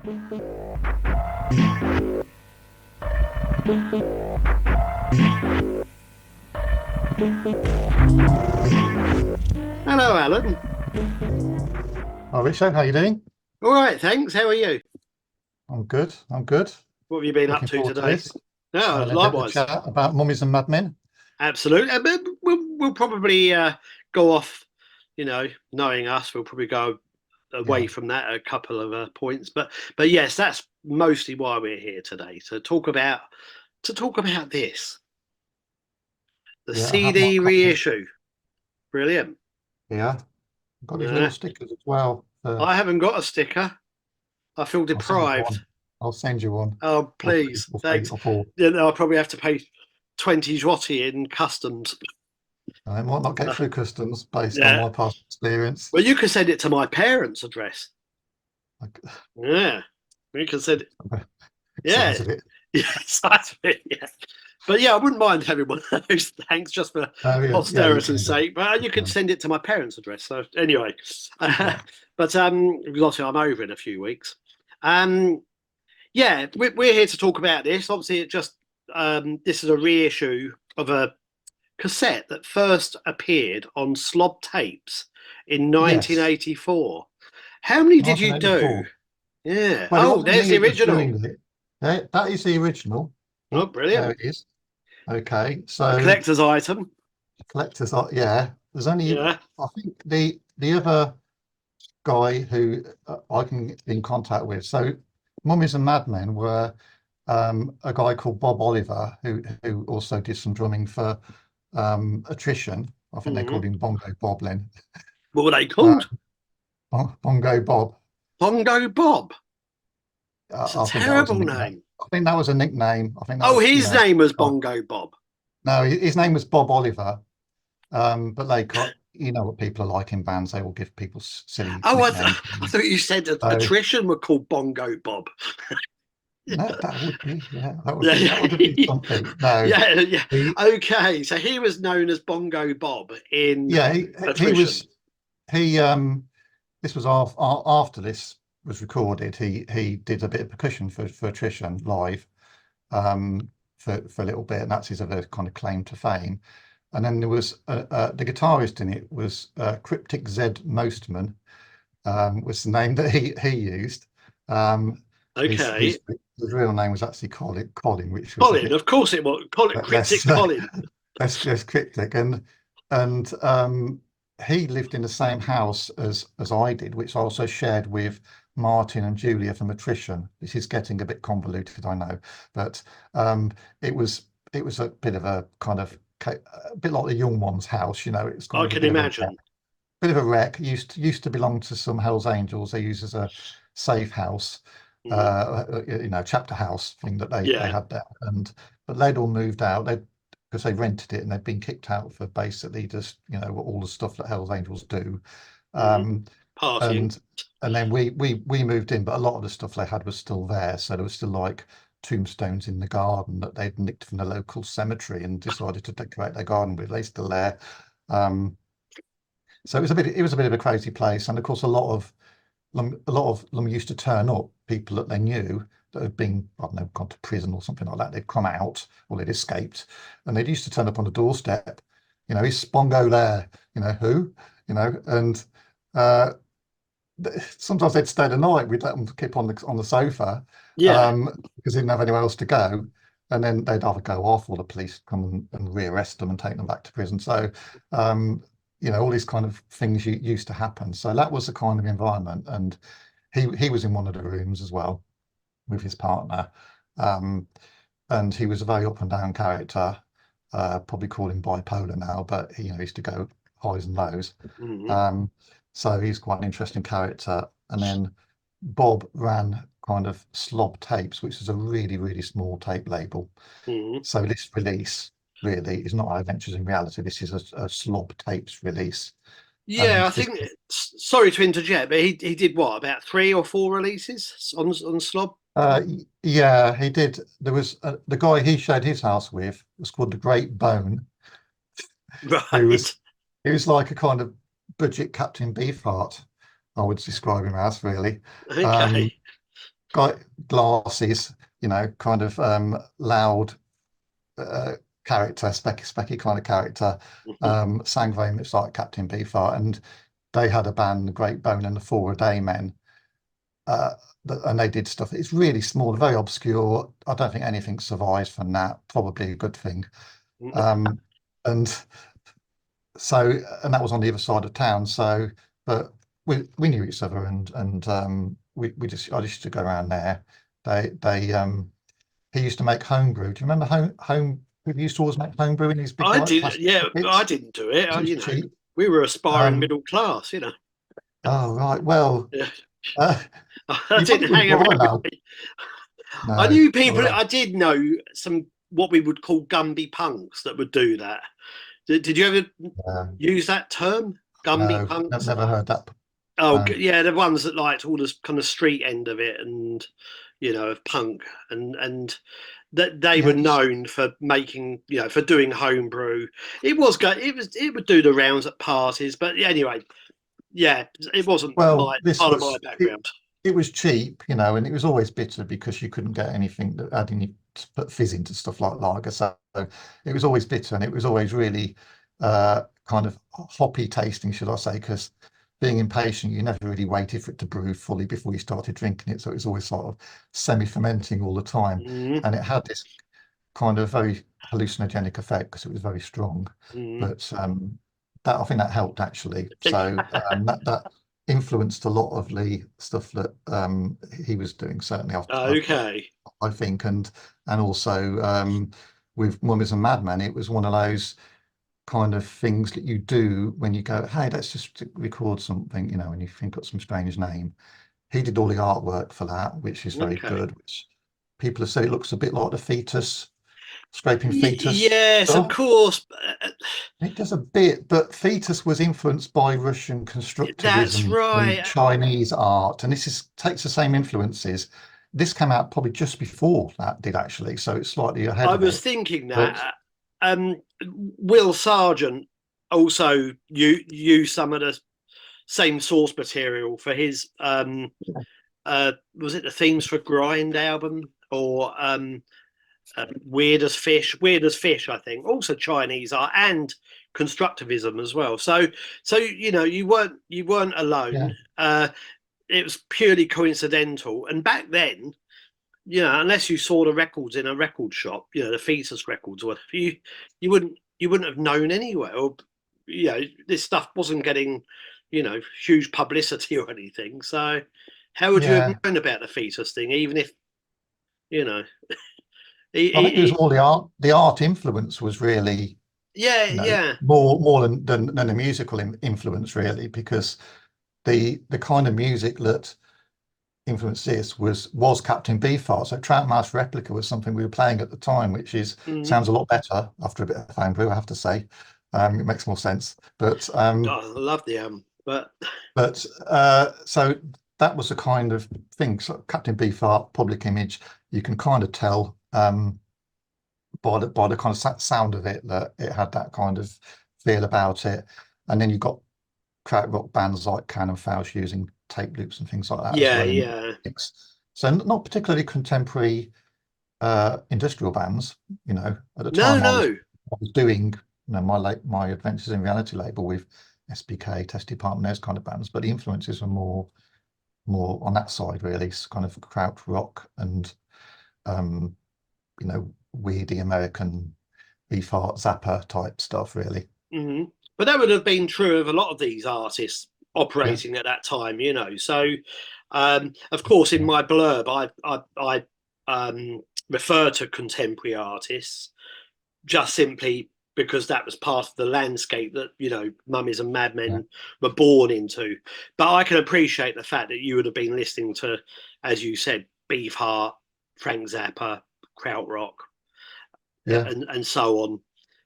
Hello, Alan. Oh, Richard, how you doing? All right, thanks. How are you? I'm good. I'm good. What have you been up Looking to forward to today? this. No, Having a bit of a likewise. chat about Mummies and Madmen. Absolutely. But we'll probably go off, knowing us, we'll probably go away Yeah. from that a couple of points. But yes, that's mostly why we're here today to talk about this, the Yeah, I have my CD copy. reissue. Brilliant. Yeah. I've got these little Uh, stickers as well. I haven't got a sticker. I feel I'll send you deprived. one. I'll send you one. Oh, Or three, please, or three, thanks. or four. I'll probably have to pay 20 zloty in customs. I might not get Uh, through customs based on yeah. my past experience. Well, you can send it to my parents' address. Like, Yeah. We can send it. Yeah. size of it. Yes, that's it. Yeah. But yeah, I wouldn't mind having one of those. Thanks, just for Oh, yeah. Yeah, you posterity's can do. sake. But you You can can. send it to my parents' address. So anyway, Yeah. but because obviously I'm over in a few weeks. Um, yeah, we're here to talk about this. Obviously, this is a reissue of a cassette that first appeared on Slob tapes in Yes. 1984. How many did you do? 1984. Yeah. Well, it Oh, wasn't there's me the that was original. doing it. That is the original. Oh, Oh, there brilliant. it is. Okay. A So collector's item. collectors are, yeah. There's only, Yeah. I think the other guy who I can get in contact with. So Mummies and Madmen were a guy called Bob Oliver who also did some drumming for Attrition. I think they Mhm. called him Bongo Boblin. What were they Uh, called? Bongo Bob. Bongo Bob. It's a I think that was a terrible nickname. name. I think that was a nickname. I think that Oh, was, his name was Bongo Bob. no, his name was Bob Oliver. But they got, you know what people are like in bands, they will give people silly Oh, nicknames. I thought you said So attrition were called Bongo Bob. no, that would be, yeah, Yeah, that would have been yeah, something. No, yeah. he, Okay, so he was known as Bongo Bob in yeah, he attrition. was he this was after this was recorded. He did a bit of percussion for Attrition live for a little bit, and that's his other kind of claim to fame. And then there was the guitarist in it was Cryptic Z Mostman, was the name that he used. Um, Okay, his real name was actually Colin, which was a Colin. bit Of course it was. Call it less cryptic Colin. less cryptic. And he lived in the same house as I did, which I also shared with Martin and Julia from Attrition. This is getting a bit convoluted, I know, but um, it was a bit of a kind of a bit like the young one's house, you know. It's kind I of a can imagine. bit of a wreck. Used to belong to some Hell's Angels. They used as a safe house, Mhm. chapter house thing that they Yeah. had there. And but they'd all moved out. They because they rented it and they'd been kicked out for basically just all the stuff that Hell's Angels do. Mhm. Um, Partying. and and then we moved in, but a lot of the stuff they had was still there. So there was still like tombstones in the garden that they'd nicked from the local cemetery and decided to decorate their garden with. They're still there. Um, so it was a bit of a crazy place, and of course a lot of them used to turn up, people that they knew that had been, I don't know, gone to prison or something like that. They'd come out or they'd escaped, and they'd used to turn up on the doorstep. Is Spongo there? Who? And uh, sometimes they'd stay the night. We'd let them keep on the sofa Yeah. because they didn't have anywhere else to go. And then they'd either go off or the police come and rearrest them and take them back to prison. So, all these kind of things used to happen. So that was the kind of environment. And he was in one of the rooms as well with his partner. Um, and he was a very up and down character. Probably call him bipolar now, but he used to go highs and lows. Mhm. Um, so he's quite an interesting character. And then Bob ran kind of Slob Tapes, which is a really, really small tape label. Mhm. So this release really is not our Adventures in Reality. This is a Slob Tapes release. Yeah, And I this, think. Sorry to interject, but he did what, about 3 or 4 releases on Slob. yeah, he did. There was the guy he shared his house with was called the Great Bone, who was Right. he was like a kind of budget Captain Beefheart, I would describe him as really. Um, Okay. got glasses, kind of loud character, specky kind of character, sang very much like Captain Beefheart, and they had a band, the Great Bone and the Four A Day Men, and they did stuff. It's really small, very obscure. I don't think anything survives from that. Probably a good thing. And so, and that was on the other side of town. So, but we knew each other, and we just I used to go around there. They he used to make homebrew. Do you remember home? He used to always make homebrew in his big I like did, plastic yeah. I buckets. didn't do it. It was cheap. We were aspiring Um, middle class. oh right, well, Yeah. uh, I you probably didn't wouldn't hang buy around with that. me. I No, knew people. well, I did know some what we would call Gumby punks that would do that. Did you ever use that term, Gumby no, punks? never heard that. Oh, No. yeah, the ones that liked all this kind of street end of it, and of punk, and that they were Yes. known for making, for doing homebrew. It was good. It would do the rounds at parties, but anyway, yeah, it wasn't Well, my this part of my was background. it was cheap, and it was always bitter because you couldn't get anything that had any to put fizz into stuff like lager. So it was always bitter, and it was always really kind of hoppy tasting, should I say? Because being impatient, you never really waited for it to brew fully before you started drinking it. So it was always sort of semi-fermenting all the time, Mm, and it had this kind of very hallucinogenic effect because it was very strong. mm. But that I think that helped actually. So that influenced a lot of the stuff that he was doing. Certainly, Okay. I think, and also with Mummies and Madmen, it was one of those kind of things that you do when you go, hey, let's just record something, and you think of some strange name. He did all the artwork for that, which is very Okay. good. Which people have said it looks a bit like the fetus, scraping fetus Yes, of stuff. course. It does a bit, but Fetus was influenced by Russian That's constructivism through right. Chinese art, and takes the same influences. This came out probably just before that did actually, so it's slightly ahead I of was it. thinking But that Will Sargent also used some of the same source material for his was it the themes for Grind album, or Weird as Fish, I think, also Chinese art and constructivism as well. So you weren't yeah, alone. It was purely coincidental, and back then, unless you saw the records in a record shop, the Fetus records or whatever, you wouldn't have known anyway. Or this stuff wasn't getting huge publicity or anything. So how would you have yeah. known about the Fetus thing, even if you know I think it was he more the art. The art influence was really, yeah, yeah, more than the musical influence really, because the kind of music that influenced this was Captain Beefheart. So Trout Mouse Replica was something we were playing at the time, which is mm, sounds a lot better after a bit of homebrew, I have to say. It makes more sense. oh, I love the but So that was the kind of thing. So Captain Beefheart, Public Image, you can kind of tell by the kind of sound of it that it had that kind of feel about it. And then you've got krautrock bands like Cannon Fausch using tape loops and things like that as yeah, well in the yeah, mix. So not particularly contemporary industrial bands. At the no, time no, I was doing my Adventures in Reality label with SBK, Test Department, those kind of bands, but the influences were more on that side really. It's kind of krautrock and um, weirdy American beef art zapper type stuff really. hmm but that would have been true of a lot of these artists Yeah, operating at that time. So of course, in yeah, my blurb, I refer to contemporary artists just simply because that was part of the landscape that Mummies and yeah, Madmen were born into. But I can appreciate the fact that you would have been listening to, as you said, Beefheart, Frank Zappa, Krautrock, yeah. and so on.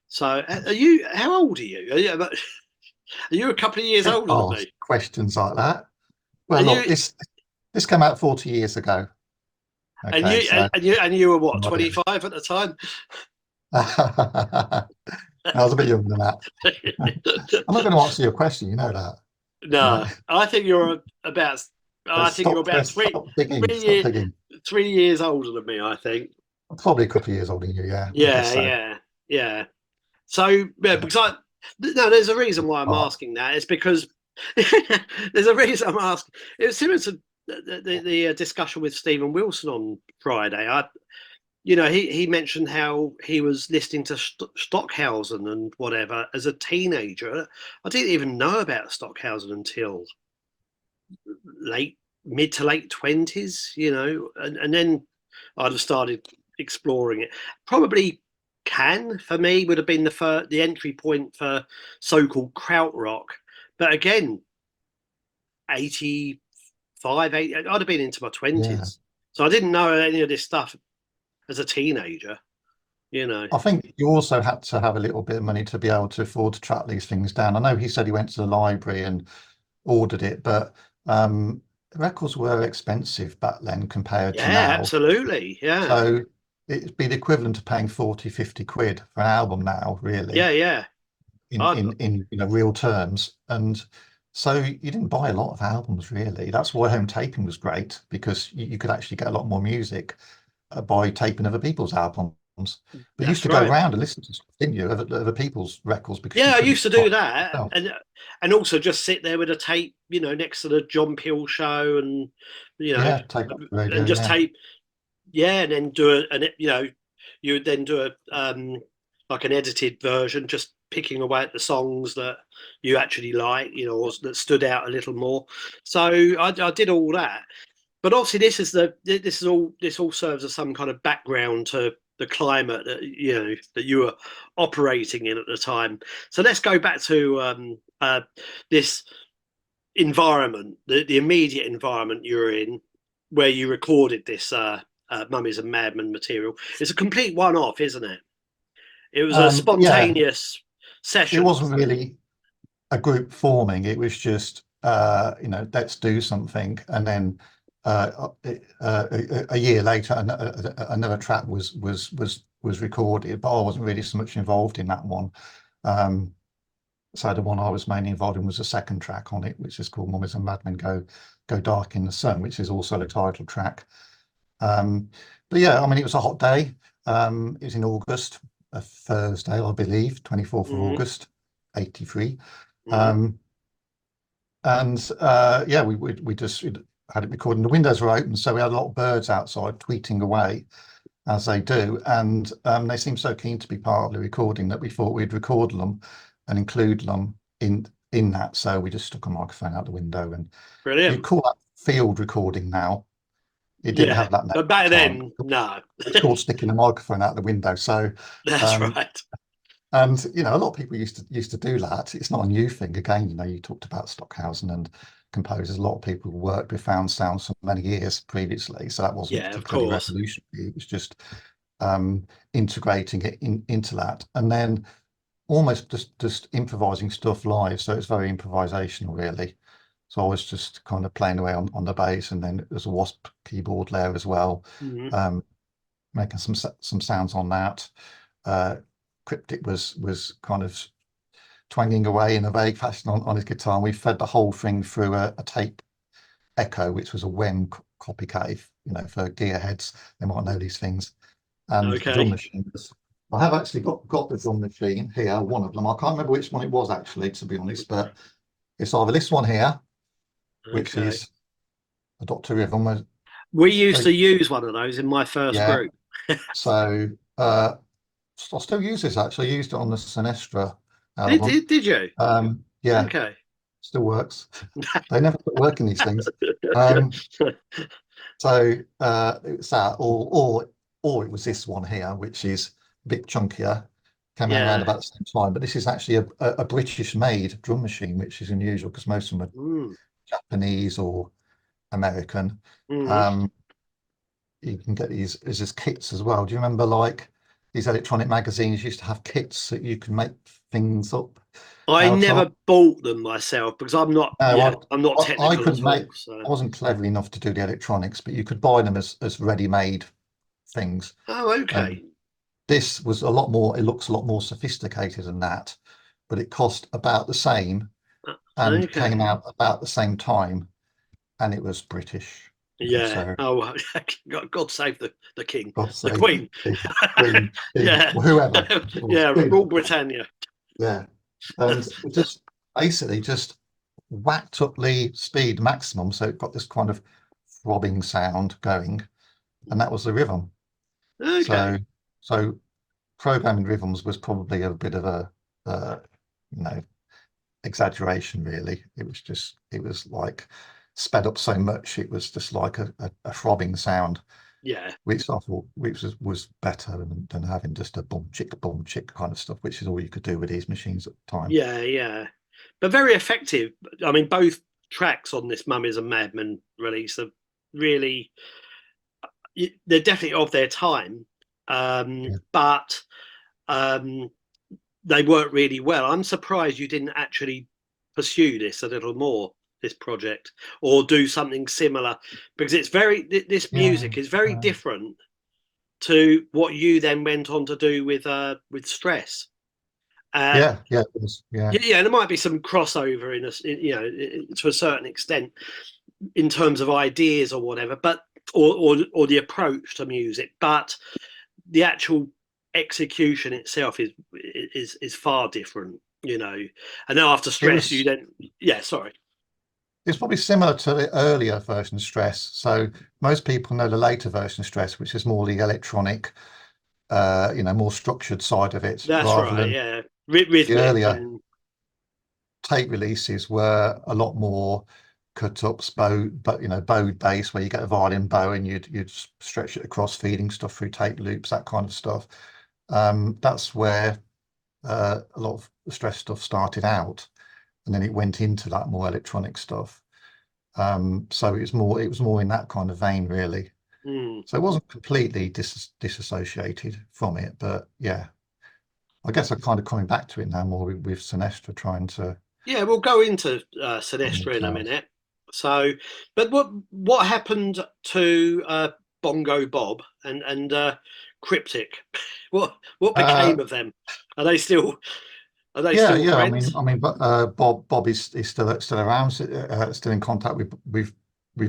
So, are you? How old are you? Are you a couple of years Don't older than ask me? questions like that. Well, Are look, you? this came out 40 years ago. And Okay, you? so And you were what? no idea. 25 at the time? I was a bit younger than that. I'm not going to answer your question, you know that. No. No, I think you're about I think you're about three, Stop year, digging. 3 years older than me, I think. Probably a couple of years older than you, yeah, I guess Yeah, so. yeah. So yeah, Yeah. because no, there's a reason why I'm Oh, asking that. It's because there's a reason I'm asking. It was similar to the discussion with Stephen Wilson on Friday. He mentioned how he was listening to Stockhausen and whatever as a teenager. I didn't even know about Stockhausen until mid to late 20s, and then I'd have started exploring it. Probably Can for me would have been the entry point for so-called krautrock, but again, 85, 80, I'd have been into my yeah. 20s, so I didn't know any of this stuff as a teenager. You know, I think you also had to have a little bit of money to be able to afford to track these things down. I know he said he went to the library and ordered it, but records were expensive back then compared to yeah, now. absolutely, yeah, So it'd be the equivalent of paying 40, 50 quid for an album now, yeah, really, yeah. in I, real terms. And so you didn't buy a lot of albums, really. That's why home taping was great, because you could actually get a lot more music by taping other people's albums. But you used that's to go right. around and listen to stuff, didn't you, other people's records, because you Yeah, I couldn't used to buy do it that, yourself. and also just sit there with a tape, next to the John Peel show, and you know, Yeah, tape off the radio, and just yeah. tape, yeah, and then do it, and you would then do a like an edited version, just picking away at the songs that you actually like, or that stood out a little more. So I did all that, but obviously this all serves as some kind of background to the climate that you were operating in at the time. So let's go back to this environment, the immediate environment you were in, where you recorded this Mummies and Madmen material. It's a complete one-off, isn't it? It was a Yeah, spontaneous it session. wasn't really a group forming. It was just, let's do something. And then a year later, another track was recorded, but I wasn't really so much involved in that one. Um, so the one I was mainly involved in was the second track on it, which is called Mummies and Madmen Go Dark in the Sun, which is also the title track. But yeah, I mean, it was a hot day. It was in August, a Thursday, I believe, 24th of Mm-hmm, August, 83. mm-hmm. Um, and yeah, we just had it recording. The windows were open, so we had a lot of birds outside tweeting away as they do. And they seemed so keen to be part of the recording that we thought we'd record them and include them in that. So we just stuck a microphone out the window, and you'd Brilliant. call that field recording now. It didn't Yeah, have that name but at back the time. then, no. It's called sticking a microphone out the window. So, That's um, right. and a lot of people used to do that. It's not a new thing. Again, you talked about Stockhausen and composers. A lot of people worked with found sounds for many years previously, so that wasn't Yeah, of particularly course. revolutionary. It was just integrating it into that, and then almost just improvising stuff live. So it's very improvisational, really. So I was just kind of playing away on the bass, and then there's a Wasp keyboard there as well, Mm-hmm. um, making some sounds on that. Uh, Cryptic was kind of twanging away in a vague fashion on his guitar. And we fed the whole thing through a tape echo, which was a WEM copycat. If, for gearheads, they might know these things. And the drum Okay. machine was. I have actually got the drum machine here, one of them. I can't remember which one it was actually, to be honest, but it's either this one here, which Okay. is a Dr. Rhythm. We used Very, to use one of those in my first yeah. group. So I still use this actually. I used it on the Senestra Did, album. did, did you? Yeah, Okay. still works. They never quit working these things. Um, so it's that, or it was this one here, which is a bit chunkier. Came out around Yeah. about the same time, but this is actually a British-made drum machine, which is unusual because most of them are Mm. Japanese or American. Mm. Um, you can get these as kits as well. Do you remember like these electronic magazines used to have kits that you can make things up I out of? never bought them myself because I'm not, No, I'm not I technical couldn't at make. all. So. I wasn't clever enough to do the electronics, but you could buy them as ready-made things. Oh, And okay. this was a lot more. It looks a lot more sophisticated than that, but it cost about the same and came Okay. out about the same time. and it was British. Yeah. So Oh, God save the king, God the save queen. the Queen, Yeah. whoever. Yeah. Rule Queen. Britannia. Yeah, and it just basically just whacked up the speed maximum, so it got this kind of throbbing sound going, and that was the rhythm. Okay. So, so programming rhythms was probably a bit of uh, you know, exaggeration, really. It was like sped up so much, it was just like a throbbing sound, Yeah. which I thought was better than having just a boom chick kind of stuff, which is all you could do with these machines at the time. Yeah. Yeah. But very effective. I mean, both tracks on this Mummies and Madmen release are really, they're definitely of their time. Yeah. But um, they work really well. I'm surprised you didn't actually pursue this a little more, this project, or do something similar, because it's this Yeah. music is very different to what you then went on to do with Stress. Uh, Yeah, it was, yeah. yeah, there might be some crossover to a certain extent in terms of ideas or whatever, but or the approach to music, but the actual execution itself is far different, you know. And then after It Stress, you was then yeah, sorry, it's probably similar to the earlier version of Stress. So most people know the later version of Stress, which is more the electronic, more structured side of it, that's rather right, than yeah, the rhythmic earlier and tape releases were a lot more cut ups, bowed bass, where you get a violin bow and you'd stretch it across, feeding stuff through tape loops, that kind of stuff. That's where a lot of the Stress stuff started out, and then it went into that more electronic stuff. So it was more in that kind of vein, really. mm. So it wasn't completely disassociated from it, but yeah, I guess I'm kind of coming back to it now more with Senestra trying to Yeah, we'll go into bring Senestra it in a out. minute. So, but what happened to Bongo Bob and Cryptic? What Uh, became of them? Are they still are they yeah, still yeah. friends? But Bob is still around, still in contact with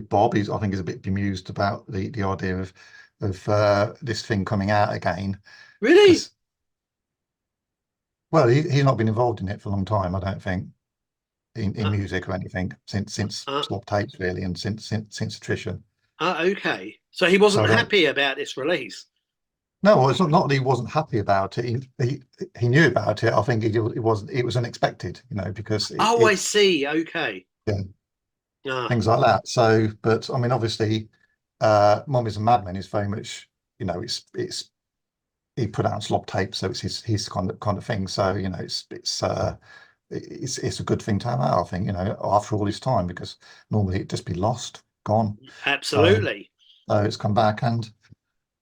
Bob. I think he's a bit bemused about the idea of this thing coming out again, Really? because he's not been involved in it for a long time. I don't think in Uh, music or anything since uh, Swap Tapes, really, and since attrition. okay. So he wasn't So that happy about this release. no, well, it's not that he wasn't happy about it. He knew about it. I think it was unexpected, because Oh, I see. Okay. yeah, Ah, things like that. So, but I mean, obviously, Mummies and Madmen is very much, it's he put out Slob Tape, so it's his kind of thing. So, it's a good thing to have out, I think, after all this time, because normally it'd just be lost, gone. So, absolutely. it's come back, and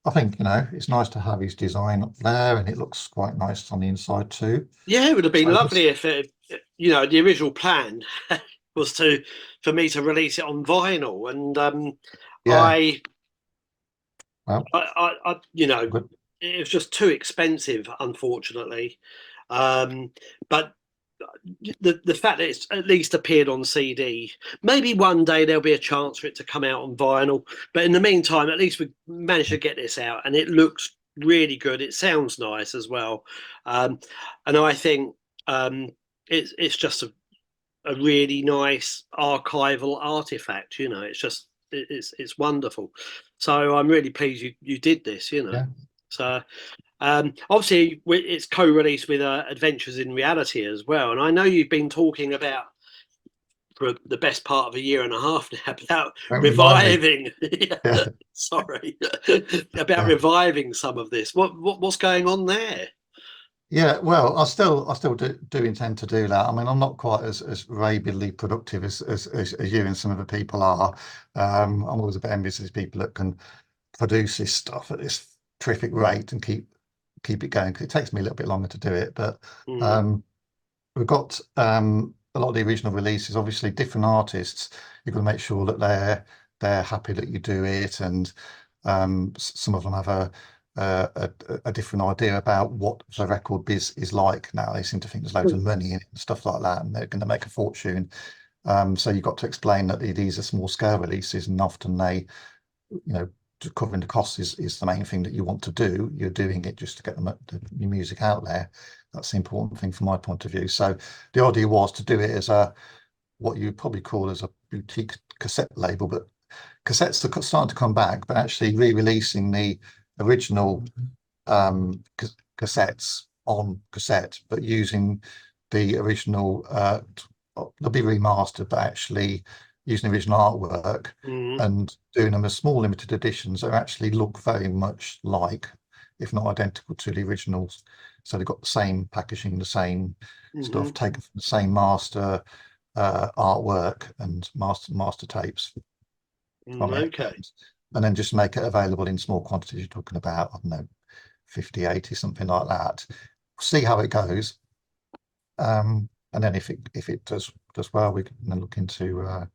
I think, it's nice to have his design up there, and it looks quite nice on the inside too. Yeah, it would have been So this, lovely if the original plan was to for me to release it on vinyl, and yeah, I, well, good. it was just too expensive, unfortunately. Um, but the fact that it's at least appeared on CD, maybe one day there'll be a chance for it to come out on vinyl. But in the meantime, at least we managed to get this out, and it looks really good. It sounds nice as well, and I think it's just a really nice archival artifact. It's wonderful. So I'm really pleased you did this. Yeah. So obviously, it's co-released with Adventures in Reality as well. And I know you've been talking about for the best part of a year and a half now about Don't remind me. reviving. Yeah, Sorry, about yeah. reviving some of this. What's going on there? Yeah, well, I still do intend to do that. I mean, I'm not quite as rabidly productive as you and some other people are. I'm always a bit envious of these people that can produce this stuff at this terrific rate and keep it going. 'Cause it takes me a little bit longer to do it, but Mm, um, we've got a lot of the original releases. Obviously, different artists. You've got to make sure that they're happy that you do it, and some of them have a different idea about what the record biz is like now. They seem to think there's loads of money in it and stuff like that, and they're going to make a fortune. So you've got to explain that these are small scale releases, and often they, covering the costs is the main thing that you want to do. You're doing it just to get your music out there. That's the important thing from my point of view. So the idea was to do it as what you probably call as a boutique cassette label, but cassettes are starting to come back, but actually re-releasing the original cassettes on cassette, but using the original, they'll be remastered, but actually using the original artwork and doing them as small limited editions that actually look very much like, if not identical to the originals. So they've got the same packaging, the same stuff, taken from the same master artwork and master tapes from it. Okay. And then just make it available in small quantities. You're talking about, I don't know, 50, 80, something like that. See how it goes. And then if it does well, we can then look into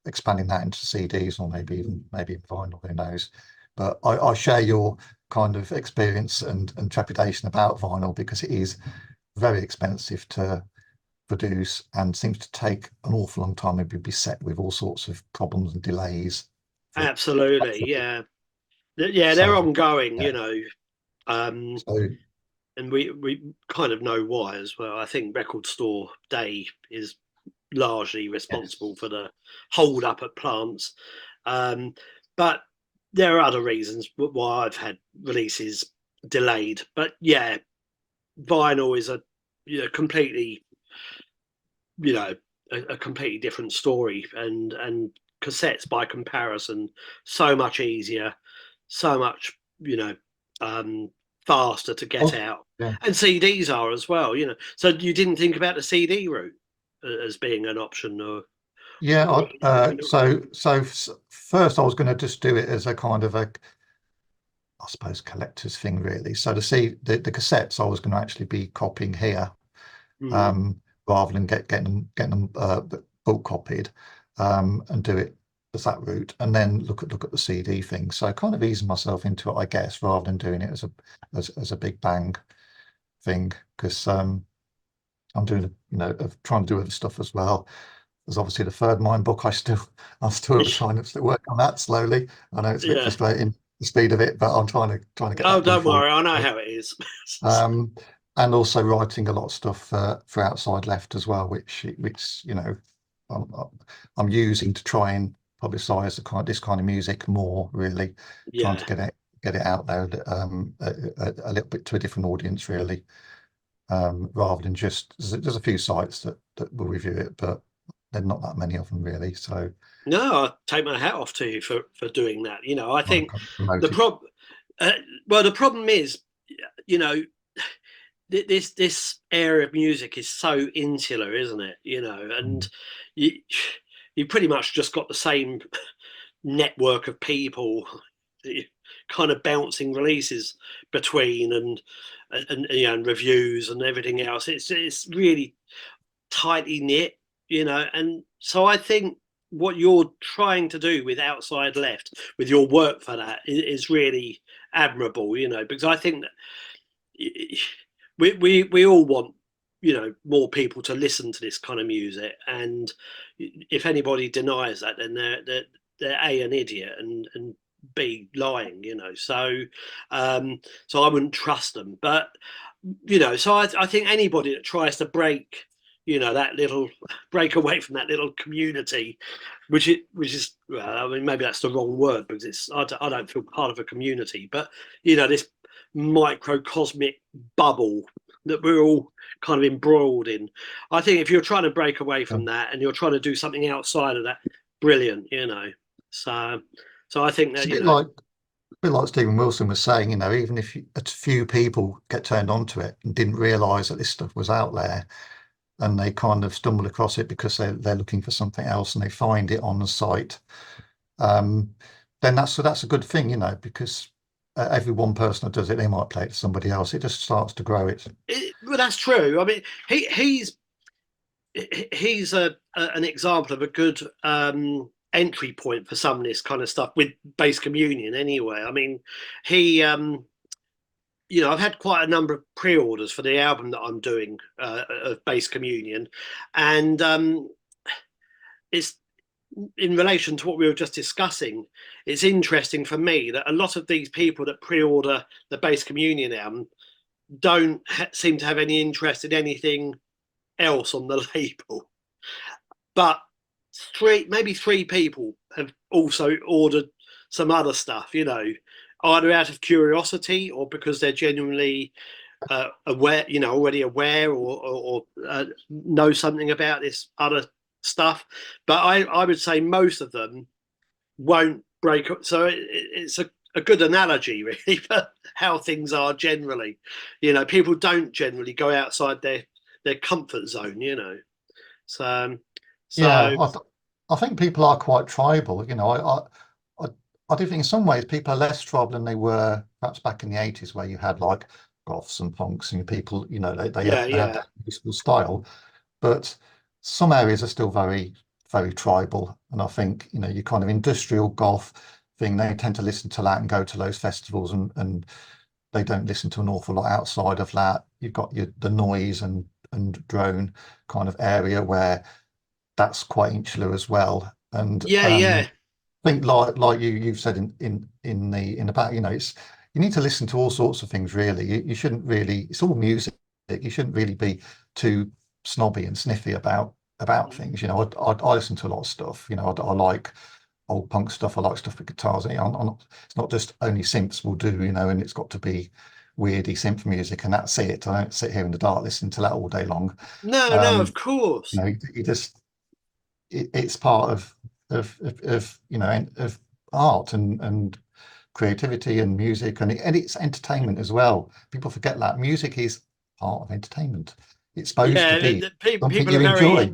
expanding that into CDs or maybe even vinyl, who knows. But I share your kind of experience and trepidation about vinyl, because it is very expensive to produce and seems to take an awful long time. Maybe be set with all sorts of problems and delays. Absolutely, yeah. They're So ongoing, yeah. So and we kind of know why as well. I think Record Store Day is largely responsible yes. for the hold up at plants, but there are other reasons why I've had releases delayed. But yeah, vinyl is a completely a completely different story, and cassettes by comparison so much easier, so much faster to get Oh, out, yeah. and CDs are as well. So you didn't think about the CD route as being an option, Yeah, or first I was going to just do it as a kind of I suppose, collector's thing, really. So to see the cassettes, I was going to actually be copying here, rather than getting them bulk copied, and do it as that route, and then look at the CD thing. So kind of easing myself into it, I guess, rather than doing it as a big bang thing, because I'm doing trying to do other stuff as well. There's obviously the Third Mind book. I'm still trying to work on that slowly. I know it's a bit yeah. frustrating, the speed of it, but I'm trying to get Oh, that done don't for worry, I know you. how it is. Um, and also writing a lot of stuff for Outside Left as well, which I'm, I'm using to try and publicise this kind of music more. Really, trying Yeah. to get it out there, a little bit to a different audience, really, rather than just there's a few sites that will review it, but there's not that many of them, really. So No, I take my hat off to you for doing that. I trying think to promote the it. problem, well, the problem is, you know, this area of music is so insular, isn't it? And you you pretty much just got the same network of people kind of bouncing releases between, and reviews and everything else. It's really tightly knit, and so I think what you're trying to do with Outside Left, with your work for that, is really admirable, because I think that we all want more people to listen to this kind of music, and if anybody denies that, then they're A, an idiot, and B, lying, so I wouldn't trust them. But so I think anybody that tries to that little break away from that little community, which is well, I mean, maybe that's the wrong word, because I don't feel part of a community, but this microcosmic bubble that we're all kind of embroiled in. I think if you're trying to break away from that and you're trying to do something outside of that, brilliant. So I think It's that a bit like Stephen Wilson was saying, even if a few people get turned onto it and didn't realise that this stuff was out there, and they kind of stumble across it because they're looking for something else and they find it on the site, um, then that's a good thing, because every one person that does it, they might play it to somebody else. It just starts to grow it. well, that's true. I mean, he's an example of a good entry point for some of this kind of stuff with Base Communion. Anyway, I mean, he I've had quite a number of pre-orders for the album that I'm doing of Base Communion, and it's in relation to what we were just discussing. It's interesting for me that a lot of these people that pre-order the Base Communion album don't seem to have any interest in anything else on the label. But maybe three people have also ordered some other stuff, either out of curiosity or because they're genuinely aware, already aware or know something about this other stuff. But I would say most of them won't break up. So it's a good analogy, really, for how things are generally. People don't generally go outside their comfort zone, So, Yeah, so I think people are quite tribal. I, I do think in some ways people are less tribal than they were perhaps back in the 80s, where you had like goths and punks and people, yeah, they had yeah, that musical style. But some areas are still very, very tribal. And I think, you kind of industrial goth thing, they tend to listen to that and go to those festivals, and they don't listen to an awful lot outside of that. You've got the noise and drone kind of area where that's quite insular as well. And yeah, yeah, I think like you've said in the back, it's you need to listen to all sorts of things really. You shouldn't really, it's all music. You shouldn't really be too snobby and sniffy about things. I listen to a lot of stuff. I like old punk stuff. I like stuff with guitars. It's not just only synths will do, and it's got to be weirdy synth music and that's it. I don't sit here in the dark listening to that all day long. no, no, of Um, course. you just it's part of of art and creativity and music and it's entertainment as well. People forget that music is part of entertainment. It's supposed to Yeah, be something people are you very enjoy.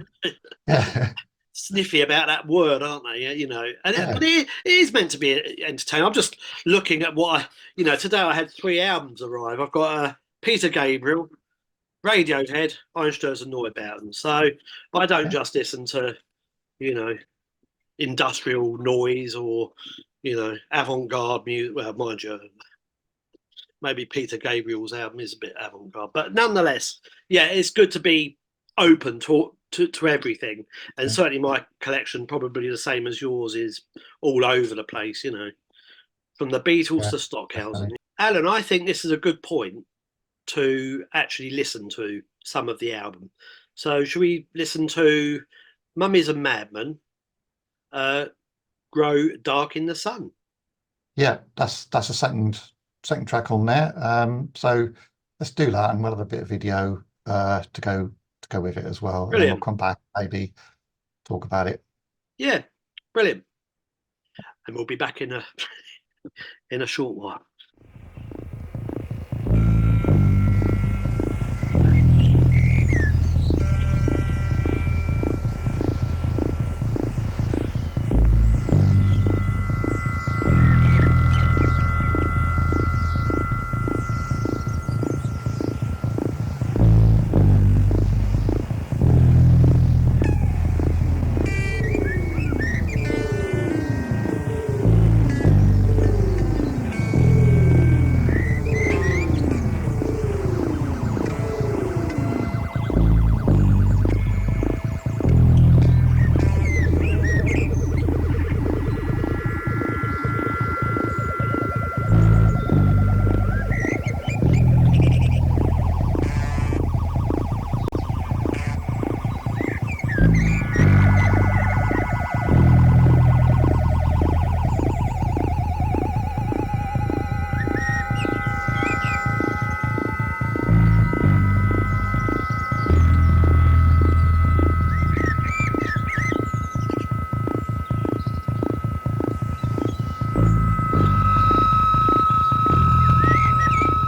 Yeah, sniffy about that word, aren't they? But yeah, it is meant to be entertaining. I'm just looking at what today I had three albums arrive. I've got Peter Gabriel, Radiohead, Einstürzen and Neubauten. So I don't yeah, just listen to you know industrial noise or avant-garde music. Well, mind you, maybe Peter Gabriel's album is a bit avant-garde, but nonetheless, yeah, it's good to be open to everything. And yeah, certainly my collection, probably the same as yours, is all over the place. From the Beatles yeah, to Stockhausen. definitely. Alan, I think this is a good point to actually listen to some of the album. So, should we listen to Mummies and Madmen, uh, Grow Dark in the Sun? Yeah, that's a second track on there. So let's do that, and we'll have a bit of video to go with it as well, and then we'll Brilliant. come back maybe talk about it. Yeah, brilliant. And we'll be back in a in a short while.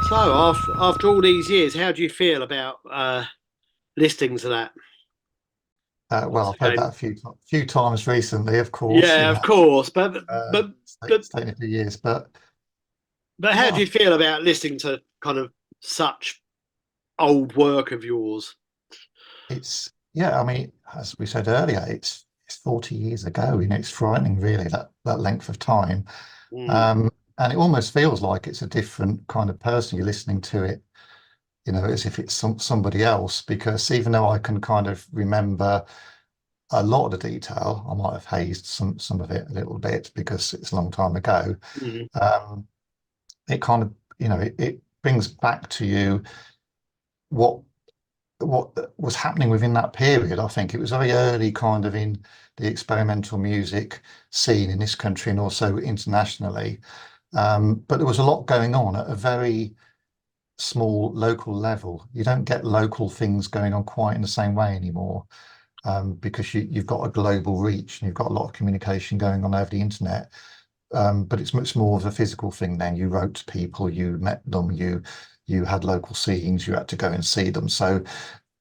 So, after all these years, how do you feel about listening to that Well, once I've heard that again? few times recently, of course. Yeah, of course, but but but It's taken a few years, but but how do yeah, you feel about listening to kind of such old work of yours? yeah. I mean, as we said earlier, it's 40 years ago. It's frightening, really, that length of time. Mm. Um, and it almost feels like it's a different kind of person. You're listening to it, as if it's somebody else. Because even though I can kind of remember a lot of the detail. I might have hazed some of it a little bit because it's a long time ago. Mhm. Um, it kind of, it brings back to you what was happening within that period. I think it was very early, kind of in the experimental music scene in this country and also internationally. But there was a lot going on at a very small local level. You don't get local things going on quite in the same way anymore, because you've got a global reach and you've got a lot of communication going on over the internet. But it's much more of a physical thing then. You wrote to people, you met them, you had local scenes, you had to go and see them. So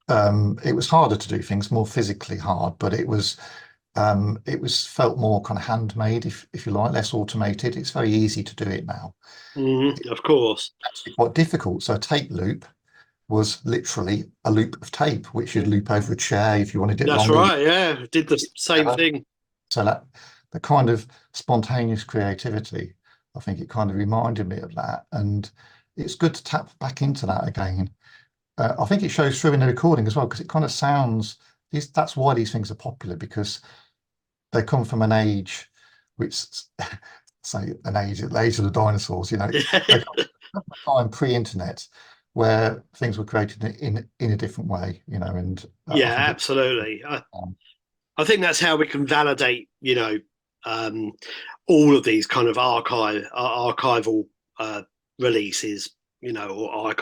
it was harder to do things, more physically hard, but it was felt more kind of handmade, if you like, less automated. It's very easy to do it now. Mhm. Of course. Actually quite difficult. So a tape loop was literally a loop of tape, which you'd loop over a chair if you wanted it That's longer. right. Yeah, did the same thing. So that the kind of spontaneous creativity, I think it kind of reminded me of that, and it's good to tap back into that again. I think it shows through in the recording as well because it kind of sounds. That's why these things are popular, because they come from an age which, say, the age of the dinosaurs. They come from a time pre-internet where things were created in a different way. And I Yeah, think it. absolutely. Um, I think that's how we can validate, um, all of these kind of archival releases, or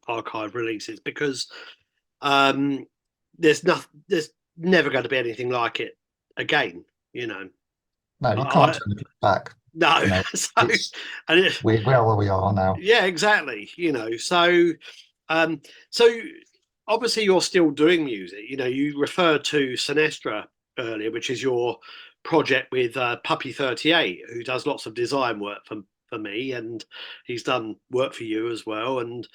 archive releases, because um, there's never going to be anything like it again. You know, no, I, you can't I turn it back. no, You know, so it's and we are where we are now. yeah, exactly. Um, so obviously you're still doing music. You referred to Senestra earlier, which is your project with Puppy 38, who does lots of design work for me, and he's done work for you as well, and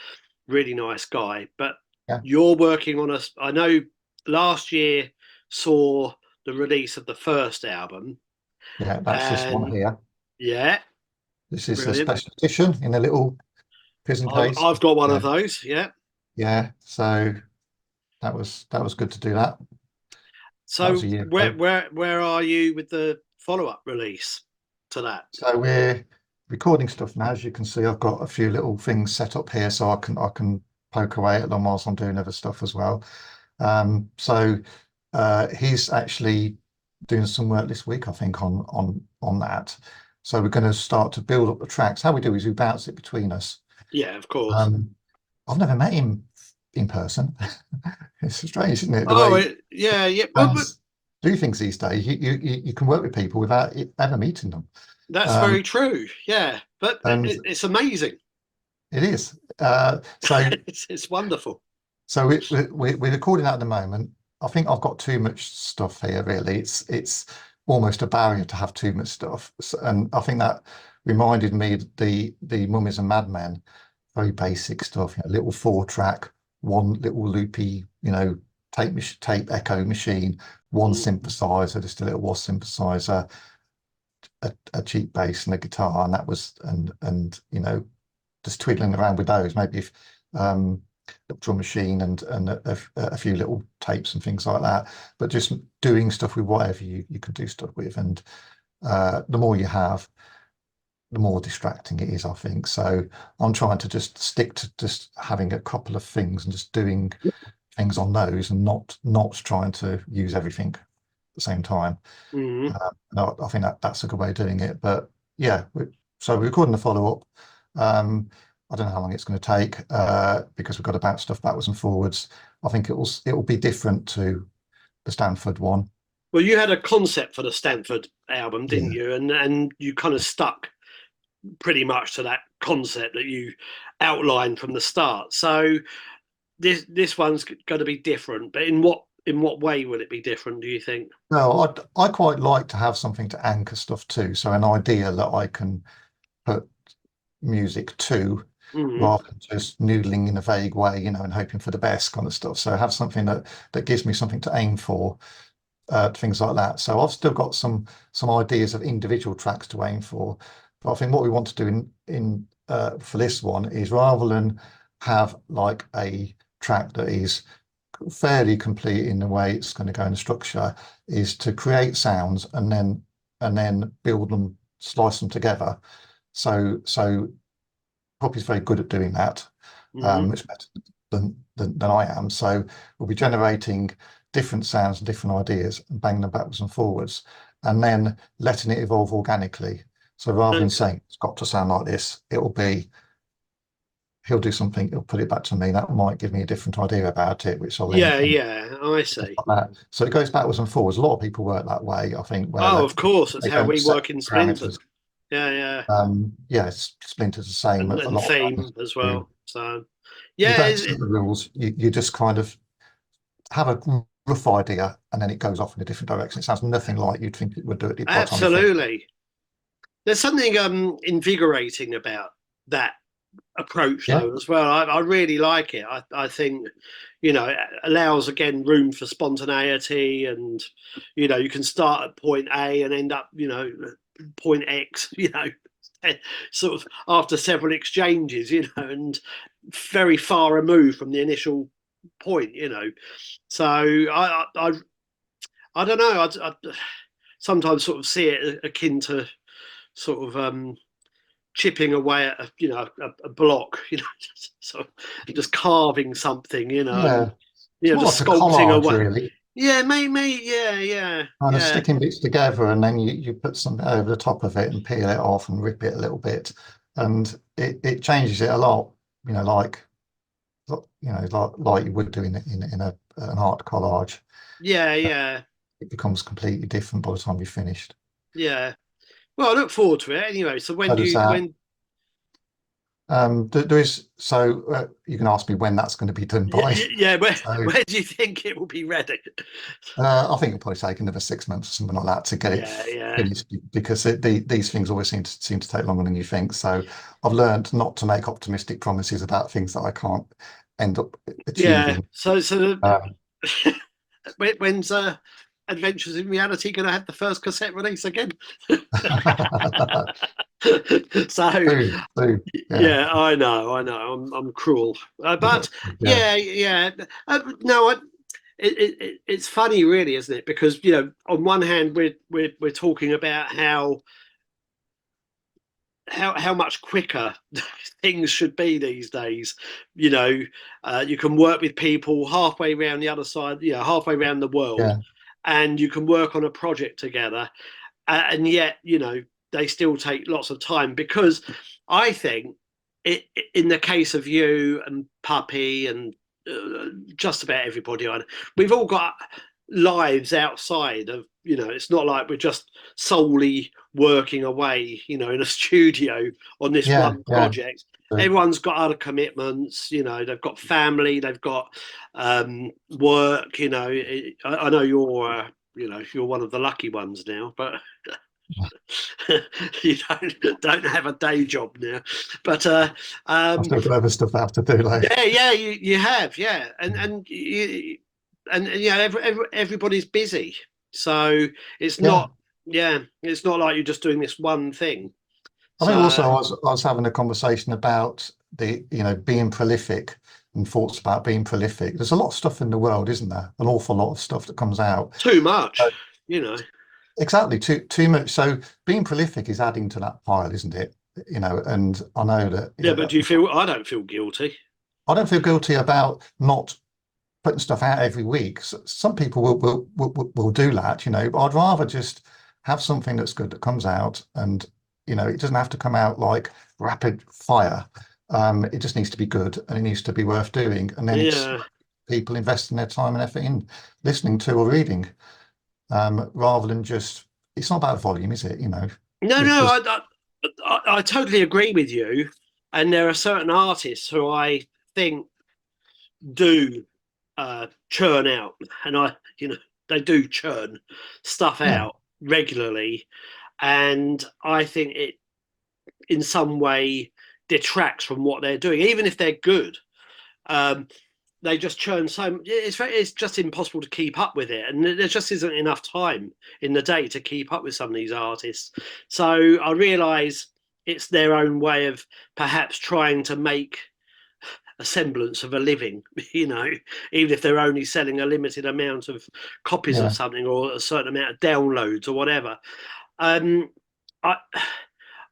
really nice guy. But Yeah, you're working on us. I know last year saw the release of the first album, yeah, that's this one and here. yeah, This is a brilliant. special edition in a little prison I've, case. I've got one Yeah, of those. Yeah. yeah. So that was good to do that. That was So a year where ago. where where are you with the follow-up release to that? So we're recording stuff now. As you can see, I've got a few little things set up here, so I can poke away at them whilst I'm doing other stuff as well. So he's actually doing some work this week, I think, on that. So we're going to start to build up the tracks. How we do is we bounce it between us. Yeah, of course. Um, I've never met him in person. It's strange, isn't it? The Oh, way yeah, yeah. But bands do things these days. You can work with people without ever meeting them. that's Um, very true. Yeah, but and it's amazing. it is. So It's wonderful. so we're recording that at the moment. I think I've got too much stuff here, really. It's almost a barrier to have too much stuff. And I think that reminded me of the Mummies and Madmen, very basic stuff, little 4-track, one little loopy, tape echo machine, one Mm, synthesizer, just a little was synthesizer, a cheap bass and a guitar, and that was just twiddling around with those. Maybe if little drum machine and a few little tapes and things like that. But just doing stuff with whatever you can do stuff with, and the more you have, the more distracting it is, I think. So I'm trying to just stick to just having a couple of things and just doing things on those, and not trying to use everything at the same time. mm. No, I think that's a good way of doing it. But yeah, so we're recording the follow up. I don't know how long it's going to take, because we've got to bounce stuff backwards and forwards. I think it will be different to the Stanford one. Well, you had a concept for the Stanford album, didn't Yeah. you? And you kind of stuck pretty much to that concept that you outlined from the start. So this one's going to be different, but in what way will it be different? Do you think? No, I quite like to have something to anchor stuff to. So an idea that I can put music to, Mm, rather than just noodling in a vague way, and hoping for the best kind of stuff. So have something that gives me something to aim for, things like that. So I've still got some ideas of individual tracks to aim for, but I think what we want to do in for this one is, rather than have like a track that is fairly complete in the way it's going to go in the structure, is to create sounds and then build them, slice them together. So Poppy's very good at doing that, Hmm. much better than I am. So we'll be generating different sounds and different ideas and banging them backwards and forwards, and then letting it evolve organically. So rather than Okay. saying it's got to sound like this, it'll be he'll do something, he'll put it back to me. That might give me a different idea about it, which I'll then Yeah, yeah, I stuff see. like that. So it goes backwards and forwards. A lot of people work that way, I think, where Oh, of course, that's they how don't we set work in Splintered. parameters. Yeah, yeah, Yeah, Splinter's the same. A and lot of theme times as you well. So, you yeah, don't set the rules. You just kind of have a rough idea, and then it goes off in a different direction. It sounds nothing like you'd think it would do it by the time you finish. absolutely. There's something invigorating about that approach Yeah, though as well. I really like it. I think, it allows again room for spontaneity, and you can start at point A and end up point X, sort of after several exchanges, and very far removed from the initial point. So I don't know. I sometimes sort of see it akin to sort of chipping away at a block, so just carving something, and yeah. It's more just like a sculpting collage, away. really. Yeah, maybe, yeah, yeah, Kind of yeah, sticking bits together, and then you put something over the top of it and peel it off and rip it a little bit, and it changes it a lot. Like like you would do in an art collage. yeah, yeah, It becomes completely different by the time you've finished. yeah. Well, I look forward to it anyway. So when So do does you that. when There is so you can ask me when that's going to be done yeah, by. yeah, where So where do you think it will be ready? I think it'll probably take another 6 months or something like that to get it Yeah, yeah, finished because these things always seem to take longer than you think. So I've learned not to make optimistic promises about things that I can't end up yeah. achieving. So Um, when's Adventures in Reality going to have the first cassette release again? So soon, yeah, yeah, I know. I'm cruel, but yeah, yeah, yeah. No, it's funny, really, isn't it? Because on one hand, we're talking about how much quicker things should be these days. You know, you can work with people halfway around the other side, halfway around the world, yeah, and you can work on a project together, and yet they still take lots of time because I think in the case of you and Puppy and just about everybody on, we've all got lives outside of it's not like we're just solely working away in a studio on this yeah, one yeah. project. So, Everyone's got other commitments, they've got family, they've got work. I know you're one of the lucky ones now, but you don't have a day job now. But I've still got other stuff I have to do, like. yeah, yeah, you have, yeah, and everybody's busy, so it's Yeah. not, yeah, it's not like you're just doing this one thing. I think also So I was having a conversation about being prolific and thoughts about being prolific. There's a lot of stuff in the world, isn't there? An awful lot of stuff that comes out. too much, you know. Exactly, too much. So being prolific is adding to that pile, isn't it? And I know that Yeah, but do you feel? I don't feel guilty. I don't feel guilty about not putting stuff out every week. Some people will do that, but I'd rather just have something that's good that comes out, and it doesn't have to come out like rapid fire. It just needs to be good, and it needs to be worth doing, and then it's Yeah. people investing their time and effort in listening to or reading, rather than just. It's not about volume, is it? No, no, There's I totally agree with you. And there are certain artists who I think do churn out, and they do churn stuff yeah, out regularly, and I think it in some way detracts from what they're doing, even if they're good. Um, they just churn so it's just impossible to keep up with it, and there just isn't enough time in the day to keep up with some of these artists. So I realize it's their own way of perhaps trying to make a semblance of a living, you know, even if they're only selling a limited amount of copies of Yeah. something or a certain amount of downloads or whatever. Um, I,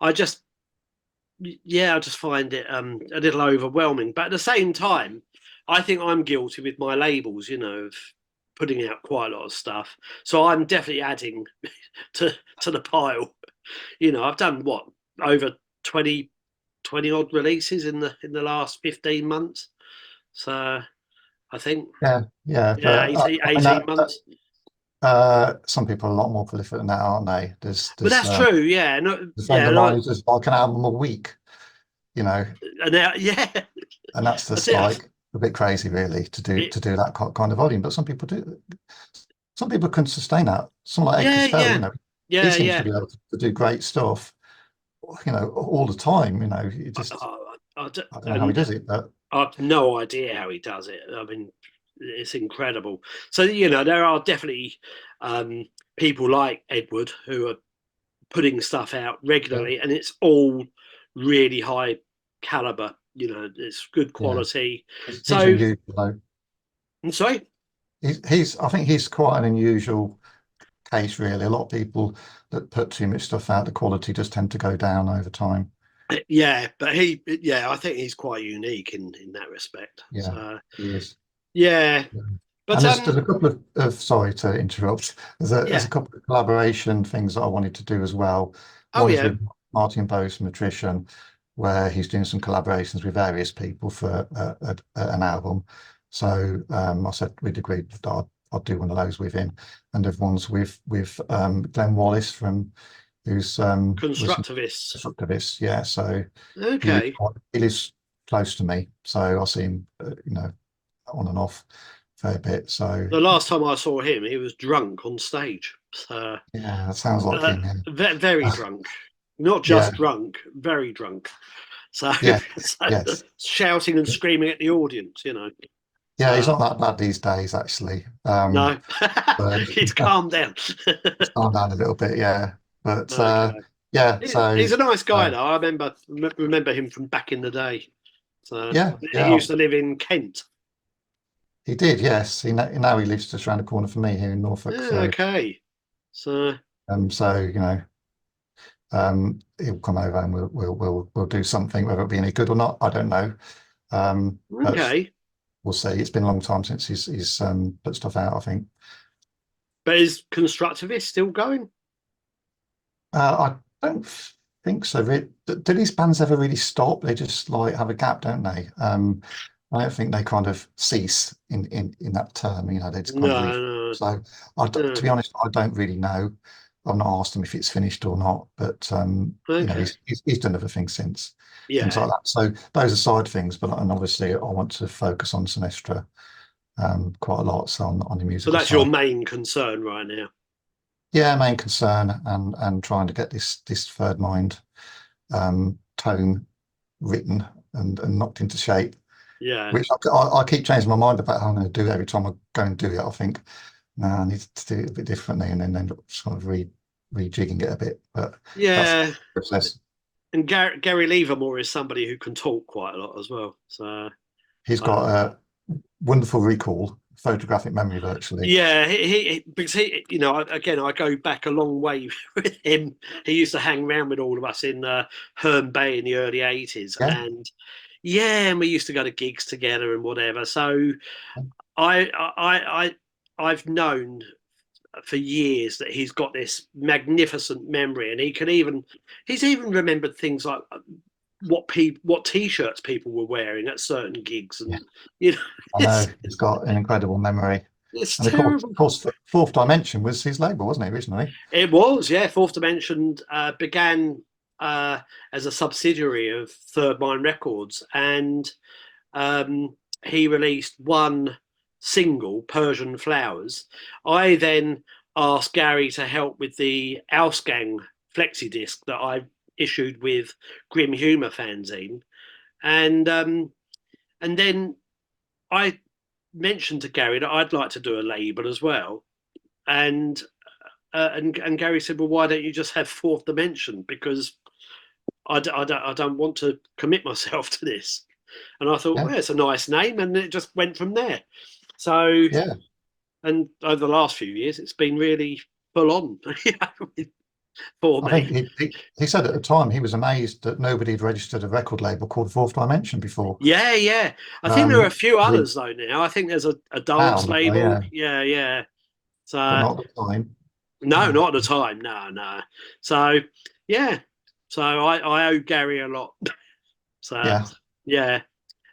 I just, yeah, I just find it a little overwhelming. But at the same time, I think I'm guilty with my labels, you know, of putting out quite a lot of stuff. So I'm definitely adding to the pile. You know, I've done what, over 20 odd releases in the last 15 months. So I think, Yeah, yeah, but 18, I mean 18 months. some people are a lot more prolific than that, aren't they? But that's true. Yeah, no, a friend yeah, of mine like, who does like an album a week, you know, and now, yeah, and that's that's just it. like a bit crazy, really, it. to do that kind of volume. But some people do. Some people can sustain that. Someone like Ed Yeah, Costello, yeah, he yeah, seems to yeah. be able to do great stuff, all the time. You just I don't know how he And does it, but I've no idea how he does it. I mean, it's incredible. So, you know, there are definitely um, people like Edward who are putting stuff out yeah, regularly, and it's all really high caliber. You know, it's good yeah. quality. He's So, unusual though. I'm sorry. He's I think he's quite an unusual case, really. A lot of people that put too much stuff out, the quality just tend to go down over time. Yeah, but I think he's quite unique in that respect. Yeah, So, he is. yeah, Yeah. but And there's a couple of sorry to interrupt. There's yeah. a couple of collaboration things that I wanted to do as well. Oh, One is yeah, with Martin Bowes from Attrition, where he's doing some collaborations with various people for an album. So I said we'd agreed that I'd do one of those with him, and there's ones with Glenn Wallace from who's was constructivists. constructivist. Yeah, so Okay. he lives close to me, so I see him, on and off a fair bit. So The last time I saw him, he was drunk on stage. So, yeah, that sounds like him. very Yeah, drunk, not yeah, just drunk, very drunk. So, yeah, so yes, shouting and screaming at the audience, you know. yeah. He's So not that bad these days, actually. no, But he's calmed down. it's gone down a little bit, yeah. But Okay, yeah, so he's a nice guy uh, though. I remember him from back in the day. So yeah, he yeah. used to live in Kent. He did, yes. Now he lives just around the corner from me here in Norfolk. Yeah, So okay. So so he'll come over and we'll do something, whether it be any good or not, I don't know. But okay, we'll see. It's been a long time since he's put stuff out, I think. but is constructivist still going? I don't think so. Do these bands ever really stop? They just like have a gap, don't they? I don't think they kind of cease in that term. They just kind of leave. No, So, no, to be honest, I don't really know. I've not asked him if it's finished or not, but no. Okay, he's done other things since, things yeah. like that. So those are side things, but and obviously I want to focus on Senestra quite a lot, so on the So musical that's your side. main concern right now. Yeah, main concern and trying to get this third mind tone written and knocked into shape, Yeah. which I keep changing my mind about how I'm going to do it every time I go and do it. I think, no, I need to do it a bit differently and then end up sort of rejigging it a bit. But that's Yeah. the process. And Gary Levermore is somebody who can talk quite a lot as well. So, He's got um, a wonderful recall, photographic memory virtually. yeah, because again, I go back a long way with him. He used to hang around with all of us in Herne Bay in the early 80s. Yeah. And yeah, and we used to go to gigs together and whatever. So I, I've known for years that he's got this magnificent memory, and he's even remembered things like what t-shirts people were wearing at certain gigs, Yeah, and I know it's he's got an incredible memory. it's And terrible. of course, Fourth Dimension was his label, wasn't it, originally? It was, yeah. Fourth Dimension began as a subsidiary of Third Mind Records, and he released one single, Persian Flowers. I then asked Gary to help with the Ausgang flexi disc that I issued with Grim Humour fanzine, and then I mentioned to Gary that I'd like to do a label as well, and and Gary said, well, why don't you just have Fourth Dimension? Because I don't want to commit myself to this. and I thought, Yeah. well, it's a nice name, and it just went from there. So, Yeah. and over the last few years, it's been really full on for I me. think he said at the time he was amazed that nobody had registered a record label called Fourth Dimension before. Yeah, yeah. I think there are a few The others though now. I think there's a dance sound, label. yeah, Yeah, yeah. but So not at the time. no, Yeah. not at the time. No, no. So yeah. So I owe Gary a lot. So Yeah. yeah.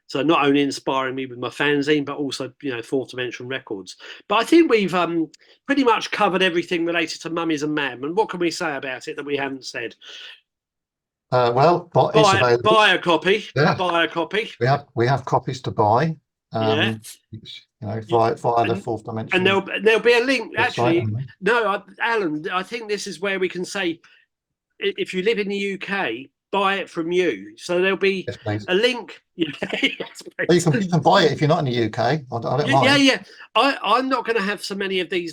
So not only inspiring me with my fanzine, but also, Fourth Dimension Records. But I think we've pretty much covered everything related to Mummies and Madmen. What can we say about it that we haven't said? Well, but it's available. Buy a copy. Yeah. Buy a copy. We have copies to buy. Yeah. Via the And Fourth and Dimension there'll be a link. website. Actually, no, Alan. I think this is where we can say, if you live in the UK, buy it from you. So there'll be Yes, please. a link. Yes, Well, you can buy it if you're not in the UK. I don't yeah, mind. yeah. I'm not going to have so many of these.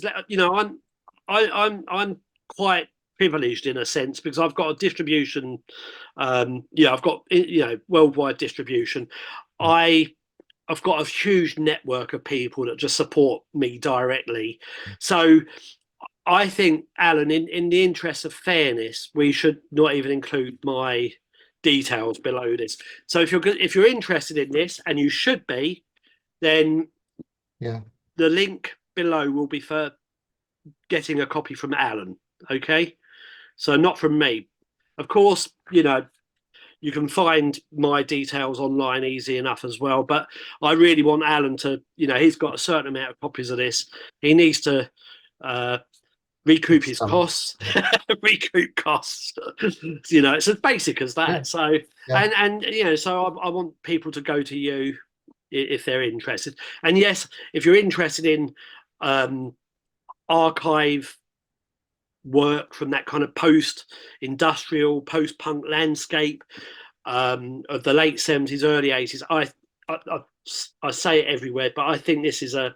I'm quite privileged in a sense because I've got a distribution. I've got worldwide distribution. I've got a huge network of people that just support me directly. So I think, Alan, in the interest of fairness, we should not even include my details below this. So if you're interested in this, and you should be, then Yeah. the link below will be for getting a copy from Alan. Okay, so not from me. Of course, you can find my details online easy enough as well. But I really want Alan to, he's got a certain amount of copies of this. He needs to recoup his costs, recoup costs. It's as basic as that. Yeah. So, Yeah. and so I want people to go to you if they're interested. And yes, if you're interested in archive work from that kind of post-industrial, post-punk landscape of the late 70s, early 80s, I say it everywhere, but I think this is a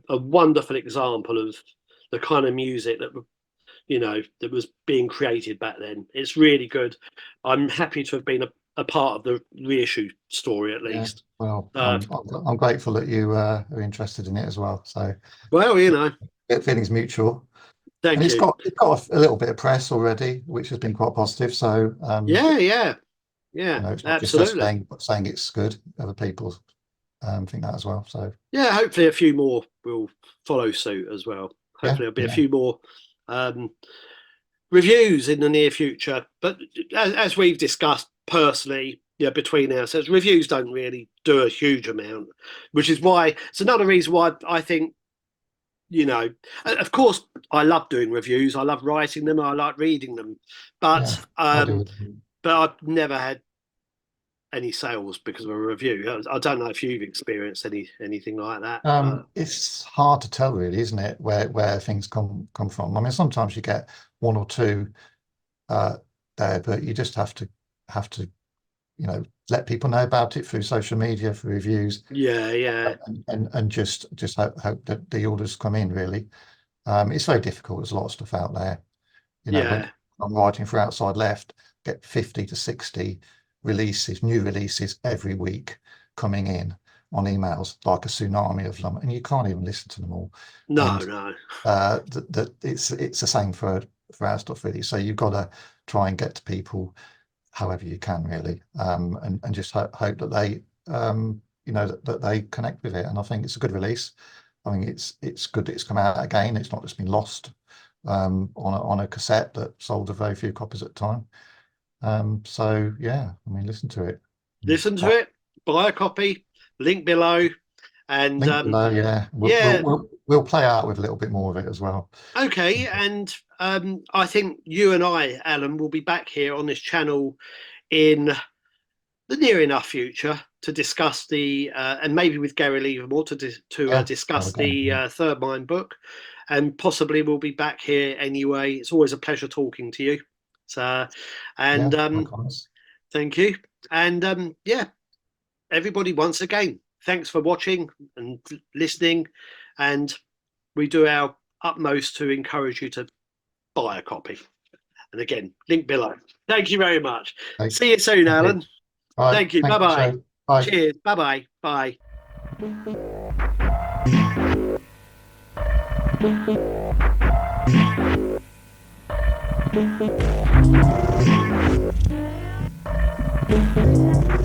wonderful example of the kind of music that that was being created back then. It's really good. I'm happy to have been a part of the reissue story at least. Well, I'm grateful that you are interested in it as well. So, well, feelings mutual. Thank And it's you. got a little bit of press already, which has been quite positive. So yeah, it's not just us saying it's good. Other people think that as well. So yeah, hopefully a few more will follow suit as well. Hopefully there'll be a few more reviews in the near future. But as we've discussed personally, between ourselves, reviews don't really do a huge amount, which is why it's another reason why I think, of course, I love doing reviews. I love writing them. I like reading them, but I've never had any sales because of a review. I don't know if you've experienced anything like that. It's hard to tell, really, isn't it? Where things come from. I mean, sometimes you get one or two there, but you just have to let people know about it through social media, through reviews. Yeah. And just hope that the orders come in. Really, it's very difficult. There's a lot of stuff out there. When I'm writing for Outside Left, get 50 to 60 new releases every week coming in on emails like a tsunami of them, and you can't even listen to them all. No. It's the same for our stuff, really. So you've got to try and get to people however you can, really, and just hope that they that they connect with it. And I think it's a good release. I think it's good that it's come out again. It's not just been lost on a cassette that sold a very few copies at the time. So yeah, I mean, listen to it. Buy a copy. Link below. And link below, yeah. We'll play out with a little bit more of it as well. Okay, and I think you and I, Alan, will be back here on this channel in the near enough future to discuss and maybe with Gary Livermore to discuss the Third Mind book, and possibly we'll be back here anyway. It's always a pleasure talking to you. So, and thank you, and everybody, once again, thanks for watching and listening, and we do our utmost to encourage you to buy a copy. And again, link below. Thank you very much. See you soon, Alan. All right. Thank you. Thank you, Bye-bye. so. Bye. Cheers. Bye-bye. Bye.